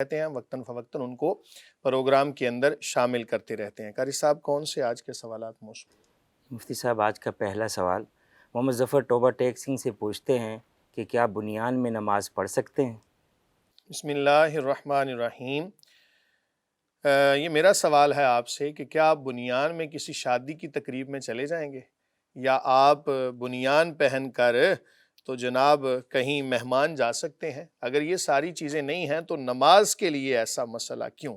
रहते हैं, वक्तन फ़वक्तन उनको प्रोग्राम के अंदर शामिल करते रहते हैं। कारी साहब, कौन से आज के सवालात मौसूल? मुफ्ती साहब, आज का पहला सवाल मोहम्मद ज़फ़र टोबा टेक सिंह से पूछते हैं कि क्या बुनियान में नमाज़ पढ़ सकते हैं? बिस्मिल्लाहिर्रहमानिर्रहीम। ये मेरा सवाल है आपसे कि क्या आप बुनियान में किसी शादी की तकरीब में चले जाएंगे, या आप बुनियान पहन कर तो जनाब कहीं मेहमान जा सकते हैं? अगर ये सारी चीज़ें नहीं हैं तो नमाज के लिए ऐसा मसला क्यों?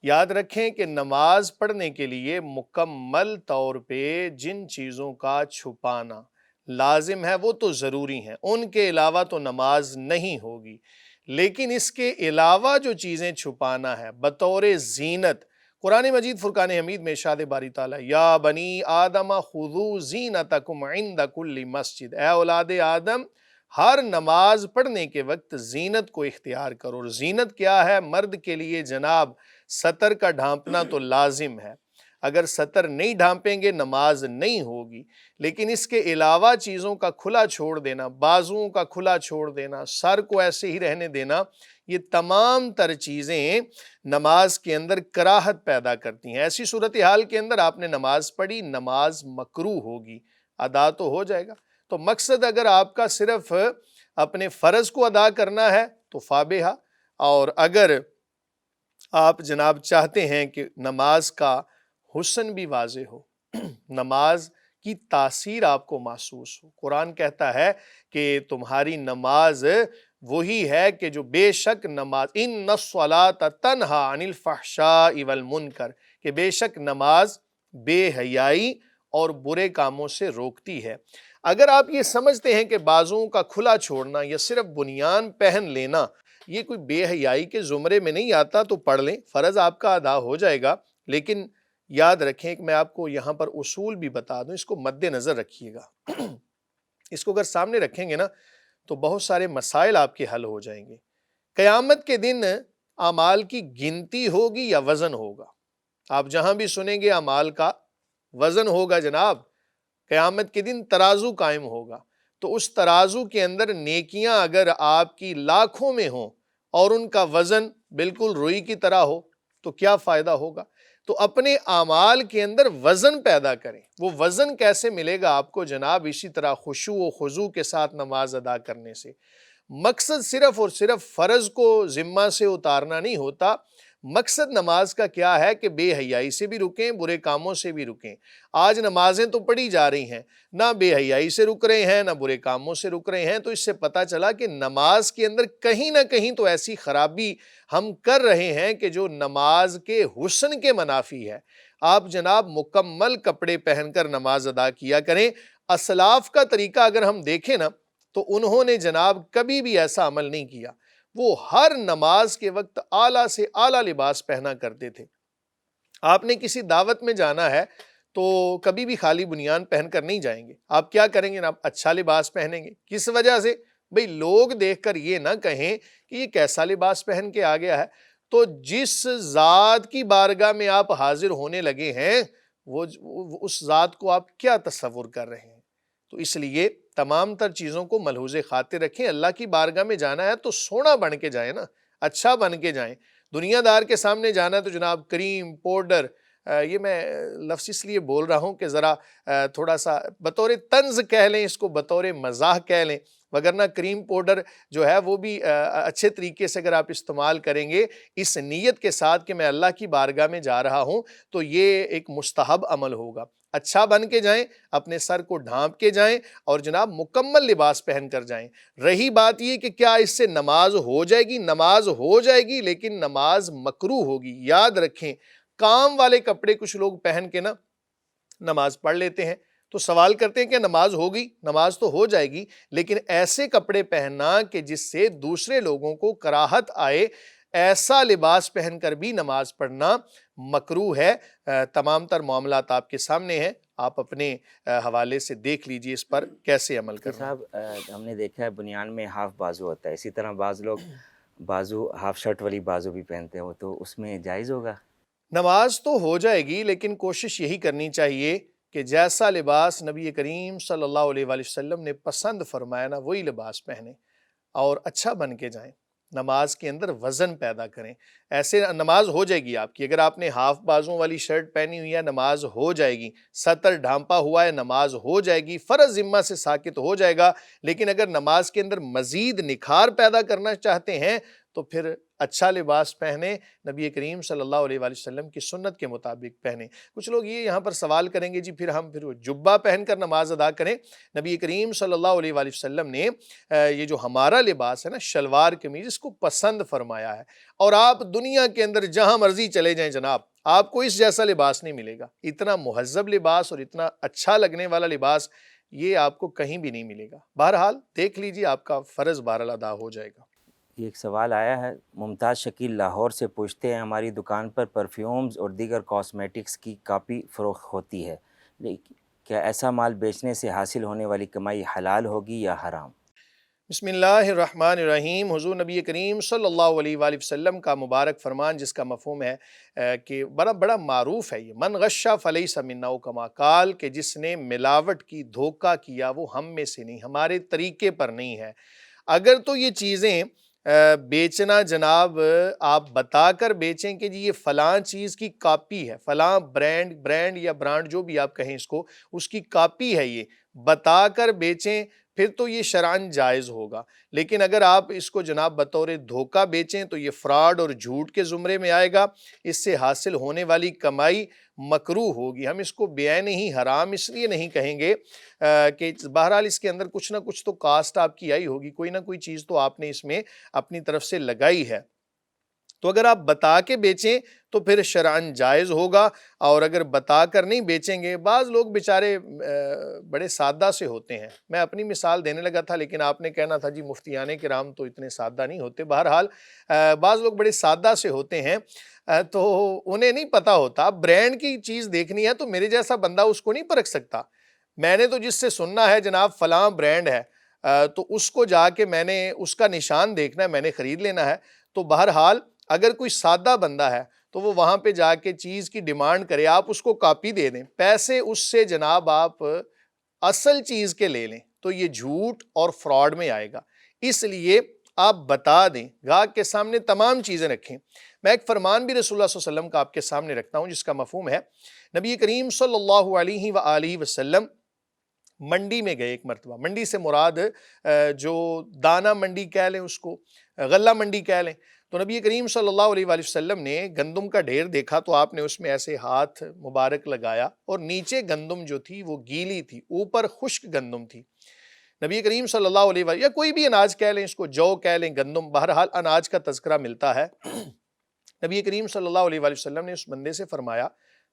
याद रखें कि नमाज पढ़ने के लिए मुकम्मल तौर पे जिन चीज़ों का छुपाना लाजिम है वो तो ज़रूरी हैं, उनके अलावा तो नमाज नहीं होगी। लेकिन इसके अलावा जो चीज़ें छुपाना है बतौर ज़ीनत, कुरान मजीद फुरकान हमीद में इरशाद बारी ताला, या बनी आदम खुदू ज़ीनतकुम इंद कुल्ली मस्जिद, ए औलाद आदम हर नमाज पढ़ने के वक्त ज़ीनत को इख्तियार करो। और ज़ीनत क्या है? मर्द के लिए जनाब सतर का ढांपना तो लाजिम है, अगर सतर नहीं ढांपेंगे नमाज नहीं होगी। लेकिन इसके अलावा चीज़ों का खुला छोड़ देना, बाजुओं का खुला छोड़ देना, सर को ऐसे ही रहने देना, ये तमाम तर चीज़ें नमाज के अंदर कराहत पैदा करती हैं। ऐसी सूरत हाल के अंदर आपने नमाज पढ़ी, नमाज मकरूह होगी, अदा तो हो जाएगा। तो मकसद अगर आपका सिर्फ अपने फ़र्ज़ को अदा करना है तो फाबिहा, और अगर आप जनाब चाहते हैं कि नमाज का हुस्न भी वाज़े हो, नमाज की तासीर आपको महसूस हो, कुरान कहता है कि तुम्हारी नमाज वही है कि जो बेशक नमाज इन्नस्सलात तन्हा अनिल फहशाई वल मुनकर, कि बेशक नमाज बेहयाई और बुरे कामों से रोकती है। अगर आप ये समझते हैं कि बाजुओं का खुला छोड़ना या सिर्फ बुनियान पहन लेना ये कोई बेहयाई के ज़ुमरे में नहीं आता तो पढ़ लें, फ़र्ज़ आपका अदा हो जाएगा। लेकिन याद रखें कि मैं आपको यहाँ पर उसूल भी बता दूँ, इसको मद्देनज़र रखिएगा। इसको अगर सामने रखेंगे ना तो बहुत सारे मसाइल आपके हल हो जाएंगे। क़यामत के दिन आमाल की गिनती होगी या वज़न होगा? आप जहाँ भी सुनेंगे अमाल का वज़न होगा जनाब। क़यामत के दिन तराजू कायम होगा, तो उस तराजू के अंदर नेकियां अगर आपकी लाखों में हों और उनका वज़न बिल्कुल रुई की तरह हो तो क्या फ़ायदा होगा? तो अपने आमाल के अंदर वज़न पैदा करें। वो वज़न कैसे मिलेगा आपको जनाब? इसी तरह खुशू व खुजू के साथ नमाज अदा करने से। मकसद सिर्फ और सिर्फ फ़र्ज़ को ज़िम्मा से उतारना नहीं होता, मकसद नमाज का क्या है कि बेहयाई से भी रुकें, बुरे कामों से भी रुकें। आज नमाजें तो पढ़ी जा रही हैं, ना बेहयाई से रुक रहे हैं ना बुरे कामों से रुक रहे हैं, तो इससे पता चला कि नमाज के अंदर कहीं ना कहीं तो ऐसी खराबी हम कर रहे हैं कि जो नमाज के हुस्न के मनाफी है। आप जनाब मुकम्मल कपड़े पहनकर नमाज अदा किया करें। असलाफ का तरीका अगर हम देखें ना तो उन्होंने जनाब कभी भी ऐसा अमल नहीं किया। वो हर नमाज के वक्त आला से आला लिबास पहना करते थे। आपने किसी दावत में जाना है तो कभी भी खाली बुनियान पहनकर नहीं जाएंगे। आप क्या करेंगे ना, आप अच्छा लिबास पहनेंगे। किस वजह से? भाई लोग देखकर ये ना कहें कि ये कैसा लिबास पहन के आ गया है। तो जिस ज़ात की बारगाह में आप हाजिर होने लगे हैं वो उस ज़ात को आप क्या तस्वुर कर रहे हैं? तो इसलिए तमाम तर चीज़ों को मलहूज़े खातिर रखें। अल्लाह की बारगाह में जाना है तो सोना बन के जाए ना, अच्छा बन के जाएं। दुनियादार के सामने जाना है तो जनाब क्रीम पाउडर, ये मैं लफ्ज़ इसलिए बोल रहा हूँ कि ज़रा थोड़ा सा बतौर तंज़ कह लें, इसको बतौर मज़ाह कह लें, वगरना क्रीम पाउडर जो है वो भी अच्छे तरीके से अगर आप इस्तेमाल करेंगे इस नीयत के साथ कि मैं अल्लाह की बारगाह में जा रहा हूँ तो ये एक मुस्तहब अमल होगा। अच्छा बन के जाएं, अपने सर को ढांप के जाएं और जनाब मुकम्मल लिबास पहन कर जाएं। रही बात ये कि क्या इससे नमाज हो जाएगी? नमाज हो जाएगी, लेकिन नमाज मकरूह होगी। याद रखें, काम वाले कपड़े कुछ लोग पहन के ना नमाज पढ़ लेते हैं, तो सवाल करते हैं कि नमाज होगी? नमाज तो हो जाएगी, लेकिन ऐसे कपड़े पहनना कि जिससे दूसरे लोगों को कराहत आए, ऐसा लिबास पहनकर भी नमाज पढ़ना मकरूह है। तमाम तर मामलात आपके सामने हैं, आप अपने हवाले से देख लीजिए इस पर कैसे अमल मुफ्ती करना है। साहब, हमने देखा है बुनियान में हाफ बाजू होता है, इसी तरह बाज़ लोग बाजू हाफ शर्ट वाली बाजू भी पहनते हो, तो उसमें जायज़ होगा? नमाज तो हो जाएगी, लेकिन कोशिश यही करनी चाहिए कि जैसा लिबास नबी करीम सल्लल्लाहु अलैहि वसल्लम ने पसंद फरमाया ना वही लिबास पहने और अच्छा बन के जाएं। نماز کے اندر وزن پیدا کریں. ایسے نماز ہو جائے گی آپ کی. اگر آپ نے ہاف بازوں والی شرٹ پہنی ہوئی ہے نماز ہو جائے گی. سطر ڈھانپا ہوا ہے نماز ہو جائے گی. فرض ذمہ سے ساقط ہو جائے گا. لیکن اگر نماز کے اندر مزید نکھار پیدا کرنا چاہتے ہیں تو پھر اچھا لباس پہنیں, نبی کریم صلی اللہ علیہ وآلہ وسلم کی سنت کے مطابق پہنیں. کچھ لوگ یہ یہاں پر سوال کریں گے جی پھر ہم وہ جبہ پہن کر نماز ادا کریں. نبی کریم صلی اللہ علیہ وآلہ وسلم نے یہ جو ہمارا لباس ہے نا شلوار قمیض, اس کو پسند فرمایا ہے. اور آپ دنیا کے اندر جہاں مرضی چلے جائیں جناب, آپ کو اس جیسا لباس نہیں ملے گا. اتنا مہذب لباس اور اتنا اچھا لگنے والا لباس یہ آپ کو کہیں بھی نہیں ملے گا. بہرحال دیکھ لیجیے, آپ کا فرض بہرحال ادا ہو جائے گا. یہ ایک سوال آیا ہے, ممتاز شکیل لاہور سے پوچھتے ہیں ہماری دکان پر پرفیومز اور دیگر کاسمیٹکس کی کاپی فروخت ہوتی ہے, لیکن کیا ایسا مال بیچنے سے حاصل ہونے والی کمائی حلال ہوگی یا حرام؟ بسم اللہ الرحمن الرحیم. حضور نبی کریم صلی اللہ علیہ وآلہ وسلم کا مبارک فرمان جس کا مفہوم ہے کہ بڑا معروف ہے, یہ من غش فلیس منا کما قال, کہ جس نے ملاوٹ کی, دھوکہ کیا, وہ ہم میں سے نہیں, ہمارے طریقے پر نہیں ہے. اگر تو یہ چیزیں بیچنا جناب آپ بتا کر بیچیں کہ جی یہ فلاں چیز کی کاپی ہے, فلاں برانڈ یا برانڈ جو بھی آپ کہیں اس کو, اس کی کاپی ہے, یہ بتا کر بیچیں پھر تو یہ شرعاً جائز ہوگا. لیکن اگر آپ اس کو جناب بطور دھوکہ بیچیں تو یہ فراڈ اور جھوٹ کے زمرے میں آئے گا. اس سے حاصل ہونے والی کمائی مکروہ ہوگی. ہم اس کو بعین ہی حرام اس لیے نہیں کہیں گے کہ بہرحال اس کے اندر کچھ نہ کچھ تو کاسٹ آپ کی آئی ہوگی, کوئی نہ کوئی چیز تو آپ نے اس میں اپنی طرف سے لگائی ہے. تو اگر آپ بتا کے بیچیں تو پھر شرعاً جائز ہوگا. اور اگر بتا کر نہیں بیچیں گے, بعض لوگ بیچارے بڑے سادہ سے ہوتے ہیں. میں اپنی مثال دینے لگا تھا لیکن آپ نے کہنا تھا جی مفتیان کرام تو اتنے سادہ نہیں ہوتے. بہرحال بعض لوگ بڑے سادہ سے ہوتے ہیں تو انہیں نہیں پتا ہوتا. اب برانڈ کی چیز دیکھنی ہے تو میرے جیسا بندہ اس کو نہیں پرکھ سکتا. میں نے تو جس سے سننا ہے جناب فلاں برانڈ ہے تو اس کو جا کے میں نے اس کا نشان دیکھنا ہے, میں نے خرید لینا ہے. تو بہرحال اگر کوئی سادہ بندہ ہے تو وہ وہاں پہ جا کے چیز کی ڈیمانڈ کرے, آپ اس کو کاپی دے دیں, پیسے اس سے جناب آپ اصل چیز کے لے لیں تو یہ جھوٹ اور فراڈ میں آئے گا. اس لیے آپ بتا دیں, گاہک کے سامنے تمام چیزیں رکھیں. میں ایک فرمان بھی رسول اللہ صلی اللہ علیہ وسلم کا آپ کے سامنے رکھتا ہوں جس کا مفہوم ہے, نبی کریم صلی اللہ علیہ وآلہ وسلم منڈی میں گئے ایک مرتبہ. منڈی سے مراد جو دانہ منڈی کہہ لیں, اس کو غلہ منڈی کہہ لیں. تو نبی کریم صلی اللہ علیہ وآلہ وسلم نے گندم کا ڈھیر دیکھا تو آپ نے اس میں ایسے ہاتھ مبارک لگایا اور نیچے گندم جو تھی وہ گیلی تھی, اوپر خشک گندم تھی. نبی کریم صلی اللہ علیہ وآلہ, یا کوئی بھی اناج کہہ لیں, اس کو جو کہہ لیں, گندم, بہرحال اناج کا تذکرہ ملتا ہے. نبی کریم صلی اللہ علیہ وآلہ وسلم نے اس بندے سے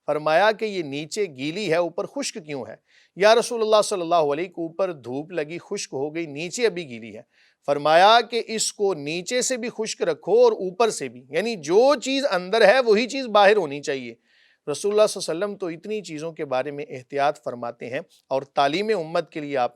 فرمایا کہ یہ نیچے گیلی ہے اوپر خشک کیوں ہے؟ یا رسول اللہ صلی اللہ علیہ کو اوپر دھوپ لگی خشک ہو گئی, نیچے ابھی گیلی ہے. فرمایا کہ اس کو نیچے سے بھی خشک رکھو اور اوپر سے بھی, یعنی جو چیز اندر ہے وہی چیز باہر ہونی چاہیے. رسول اللہ صلی اللہ علیہ وسلم تو اتنی چیزوں کے بارے میں احتیاط فرماتے ہیں اور تعلیم امت کے لیے آپ